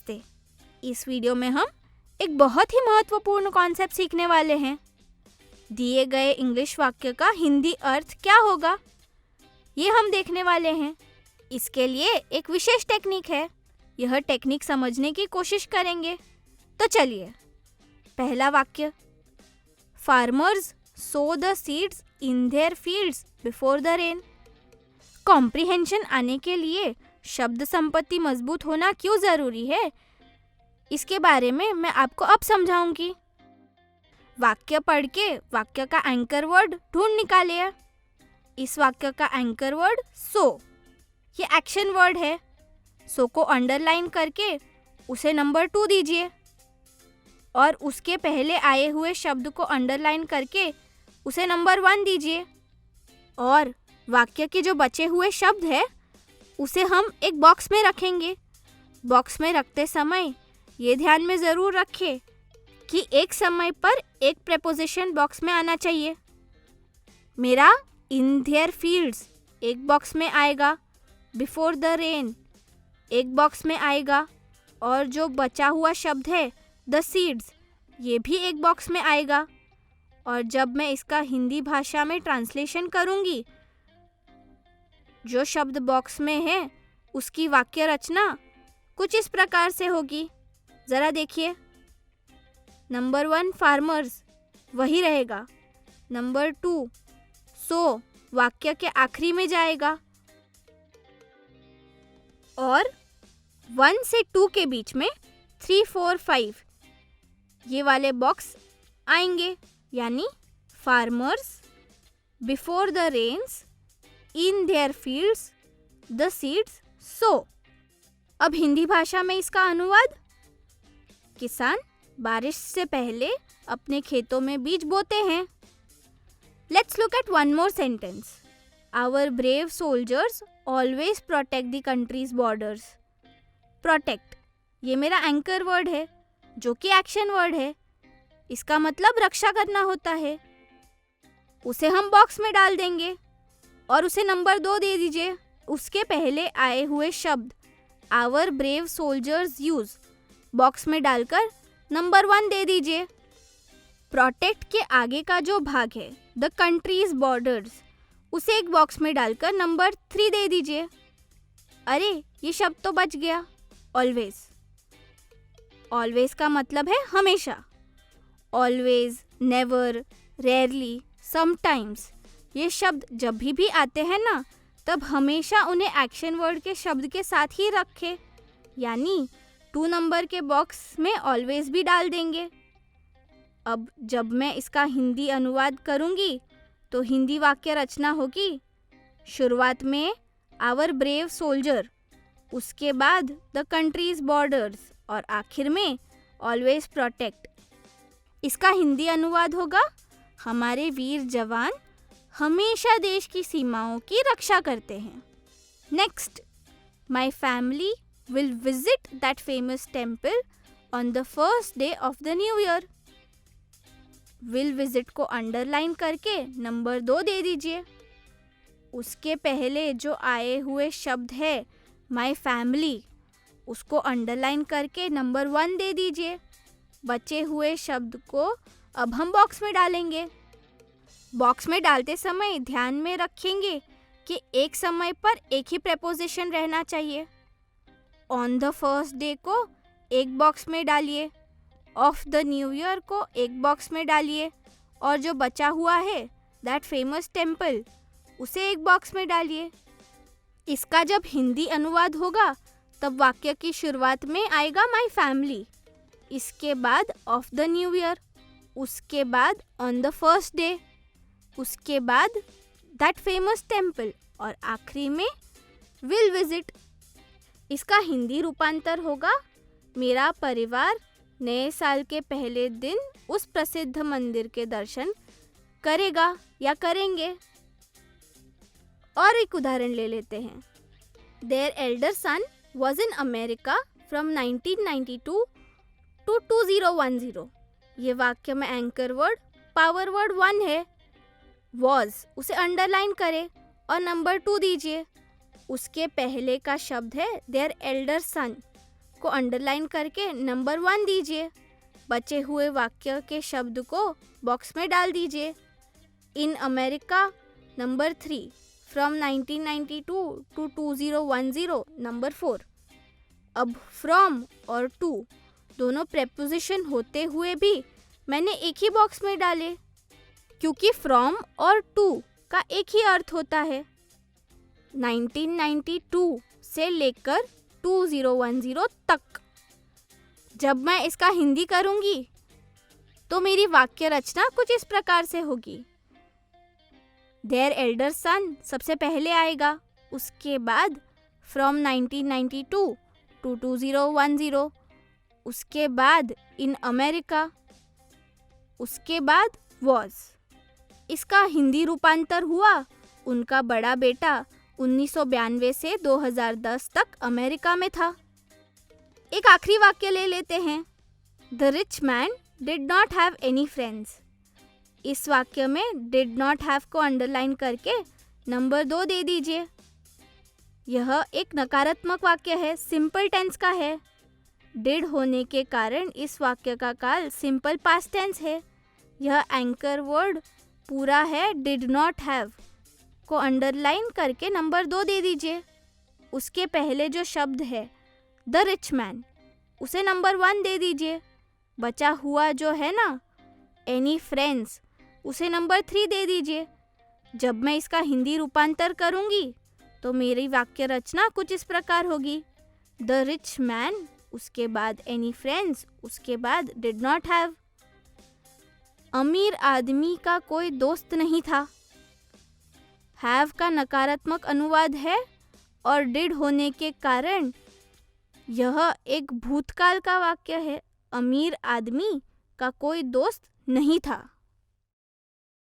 नमस्ते। इस वीडियो में हम एक बहुत ही महत्वपूर्ण कॉन्सेप्ट सीखने वाले हैं। दिए गए इंग्लिश वाक्य का हिंदी अर्थ क्या होगा, ये हम देखने वाले हैं। इसके लिए एक विशेष टेक्निक है। यह टेक्निक समझने की कोशिश करेंगे। तो चलिए, पहला वाक्य, farmers so the seeds in their fields before the rain. Comprehension आने के लिए शब्द संपत्ति मजबूत होना क्यों जरूरी है, इसके बारे में मैं आपको अब समझाऊंगी। वाक्य पढ़ के वाक्य का एंकर वर्ड ढूंढ निकालिए। इस वाक्य का एंकर वर्ड सो, ये एक्शन वर्ड है। सो को अंडरलाइन करके उसे नंबर 2 दीजिए और उसके पहले आए हुए शब्द को अंडरलाइन करके उसे नंबर 1 दीजिए। और वाक्य के जो बचे हुए शब्द है उसे हम एक बॉक्स में रखेंगे। बॉक्स में रखते समय ये ध्यान में ज़रूर रखें कि एक समय पर एक प्रेपोजिशन बॉक्स में आना चाहिए। मेरा इन देयर फील्ड्स एक बॉक्स में आएगा, बिफोर द रेन एक बॉक्स में आएगा, और जो बचा हुआ शब्द है द सीड्स, ये भी एक बॉक्स में आएगा। और जब मैं इसका हिंदी भाषा में ट्रांसलेशन करूँगी, जो शब्द बॉक्स में है उसकी वाक्य रचना कुछ इस प्रकार से होगी। ज़रा देखिए, नंबर 1 फार्मर्स वही रहेगा। नंबर 2 सो वाक्य के आखिरी में जाएगा और 1 से 2 के बीच में 3, 4, 5 ये वाले बॉक्स आएंगे, यानी farmers before the rains in their fields the seeds sow. अब हिंदी भाषा में इसका अनुवाद, किसान बारिश से पहले अपने खेतों में बीज बोते हैं। Let's look at one more sentence. Our brave soldiers always protect the country's borders. Protect, ये मेरा एंकर वर्ड है जो कि एक्शन वर्ड है। इसका मतलब रक्षा करना होता है। उसे हम बॉक्स में डाल देंगे और उसे नंबर 2 दे दीजिए। उसके पहले आए हुए शब्द our brave soldiers use box में डालकर नंबर 1 दे दीजिए। प्रोटेक्ट के आगे का जो भाग है द कंट्रीज बॉर्डर्स, उसे एक बॉक्स में डालकर नंबर 3 दे दीजिए। अरे, ये शब्द तो बच गया, ऑलवेज। ऑलवेज का मतलब है हमेशा। ऑलवेज, नेवर, रेयरली, समटाइम्स, ये शब्द जब भी आते हैं ना, तब हमेशा उन्हें एक्शन वर्ड के शब्द के साथ ही रखें, यानी 2 नंबर के बॉक्स में ऑलवेज भी डाल देंगे। अब जब मैं इसका हिंदी अनुवाद करूँगी तो हिंदी वाक्य रचना होगी, शुरुआत में आवर ब्रेव सोल्जर, उसके बाद द कंट्रीज बॉर्डर्स और आखिर में ऑलवेज प्रोटेक्ट। इसका हिंदी अनुवाद होगा, हमारे वीर जवान हमेशा देश की सीमाओं की रक्षा करते हैं। Next, my family will visit that famous temple on the first day of the new year. Will visit को अंडरलाइन करके नंबर 2 दे दीजिए। उसके पहले जो आए हुए शब्द है माई फैमिली, उसको अंडरलाइन करके नंबर 1 दे दीजिए। बचे हुए शब्द को अब हम बॉक्स में डालेंगे। बॉक्स में डालते समय ध्यान में रखेंगे कि एक समय पर एक ही प्रेपोजिशन रहना चाहिए। ऑन द फर्स्ट डे को एक बॉक्स में डालिए, ऑफ द न्यू ईयर को एक बॉक्स में डालिए, और जो बचा हुआ है दैट फेमस टेम्पल, उसे एक बॉक्स में डालिए। इसका जब हिंदी अनुवाद होगा तब वाक्य की शुरुआत में आएगा माई फैमिली, इसके बाद ऑफ द न्यू ईयर, उसके बाद ऑन द फर्स्ट डे, उसके बाद दैट फेमस टेम्पल और आखिरी में विल विजिट। इसका हिंदी रूपांतर होगा, मेरा परिवार नए साल के पहले दिन उस प्रसिद्ध मंदिर के दर्शन करेगा या करेंगे। और एक उदाहरण ले लेते हैं। Their elder son was in America from 1992 to 2010। ये वाक्य में एंकर वर्ड पावर वर्ड 1 है। वॉज, उसे अंडरलाइन करें और नंबर 2 दीजिए। उसके पहले का शब्द है देयर एल्डर सन, को अंडरलाइन करके नंबर 1 दीजिए। बचे हुए वाक्य के शब्द को बॉक्स में डाल दीजिए। In America number 3, from 1992 two 2010 number 4। अब फ्रॉम और टू दोनों प्रेपोजिशन होते हुए भी मैंने एक ही बॉक्स में डाले, क्योंकि फ्रॉम और टू का एक ही अर्थ होता है। 1992 से लेकर 2010 तक। जब मैं इसका हिंदी करूंगी तो मेरी वाक्य रचना कुछ इस प्रकार से होगी। देयर एल्डर सन सबसे पहले आएगा, उसके बाद फ्रॉम 1992 टू 2010, उसके बाद इन अमेरिका, उसके बाद वॉज। इसका हिंदी रूपांतर हुआ, उनका बड़ा बेटा 1992 से 2010 तक अमेरिका में था। एक आखिरी वाक्य ले लेते हैं। The rich man did not have any friends. इस वाक्य में डिड नॉट हैव को अंडरलाइन करके नंबर 2 दे दीजिए। यह एक नकारात्मक वाक्य है, सिंपल टेंस का है। डिड होने के कारण इस वाक्य का काल सिंपल पास्ट टेंस है। यह एंकर वर्ड पूरा है डिड नॉट हैव को अंडरलाइन करके नंबर 2 दे दीजिए। उसके पहले जो शब्द है द रिच मैन, उसे नंबर 1 दे दीजिए। बचा हुआ जो है ना एनी फ्रेंड्स, उसे नंबर 3 दे दीजिए। जब मैं इसका हिंदी रूपांतर करूंगी तो मेरी वाक्य रचना कुछ इस प्रकार होगी। द रिच मैन, उसके बाद एनी फ्रेंड्स, उसके बाद डिड नॉट हैव। अमीर आदमी का कोई दोस्त नहीं था। हैव का नकारात्मक अनुवाद है और डिड होने के कारण यह एक भूतकाल का वाक्य है। अमीर आदमी का कोई दोस्त नहीं था।